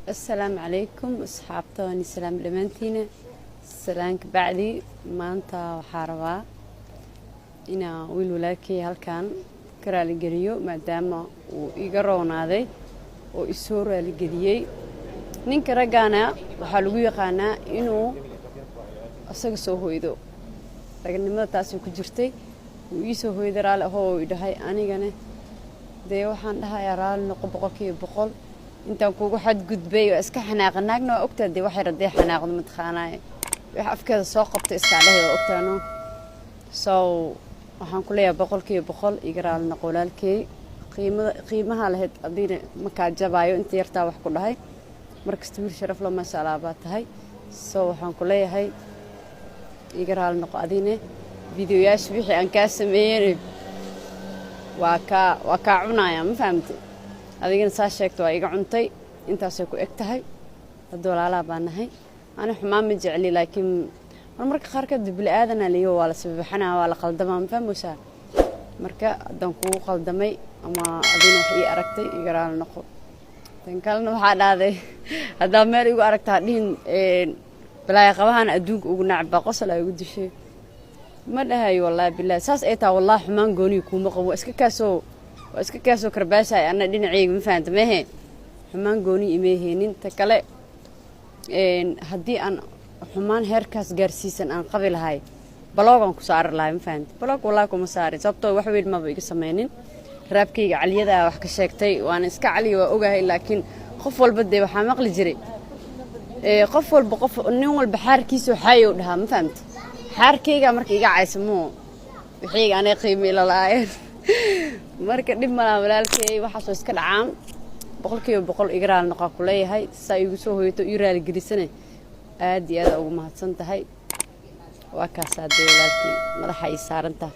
السلام عليكم أصحابتوني سلام لمنتينا سلامك بعدي ما أنت حاربا إنا ويلولاكي هالكان كرالي جريو مادام ويقرون هذا ويسور الجريي نينك رجعنا وحلوي قانا إنه أسق سوهيدو لكن ما تاسو كجرتي ويسوهيد رال هو يدهاي أنا جنة ده وحن ده يرال نقبقكي بقول intaan kugu xadgudbay oo iska xanaaqnaagna ogtaade waxay raday xanaaqdo madxaanaay wax afkeeda soo qabtay iska dhahay ogtaano soo waxaan ku leeyahay boqolkiiba boqol igaraal naqolaalkay qiimaha lahayd adiina ma ka jabaayo inta yartaa wax ku dhahay markasta wiil sharaf la ma salaaba tahay soo waxaan ku leeyahay igaraal naqo adiina fiidiyoyaasha wixii aan ka sameeyay waa ka cunaya ma fahamtay adigana saa sheegto waa iga cuntay intaasay ku eg tahay dad walaalaha baan nahay ana xumaan ma jecli laakiin marka qaarkood bini'aadana liyo waa la sabaxana waa la qaldamaa ma fahmaysaa marka haddaan kugu qaldamay ama adina wax ii aragtay igaraal noqo tan kalena waxaa dhahday haddaa meel igu aragtaa dhihin balaaya qabahan adduunka ugu nacba qosol ay ugu dishay ma dhahayo wallaahi bilaahi saas ay taa wallaahi xumaan gooni kuma qabo iska kaasoo karbaashay ana dhinacayga ma fahanto mehe xumaan gooni imeeheenin ta kale haddii aan xumaan heerkaas gaarsiisan aan qabi lahay baloogan ku saari lahay ma fahanto baloog wallaahi kuma saarin sababtoo wax weyn maba iga samaynin raabkayga caliyada wax ka sheegtay waana iska caliya waa ogahay laakiin qof walba dee waxaa maqli jiray qof walba nin walba xaarkiisoo xaayow dhahaa ma fahamta xaarkayga marka iga caysamoo wixiyga anay qiimi ila la'aayeen marka dib malaa walaalkay waxaas iska dhacaan boqolkiiba boqol igaraal noqon ku leeyahay saa igu soo hooyato ii raali gelisane aad iyo aad ugu mahadsan tahay waa kaas aad walaalkay madaxa ii saarantaa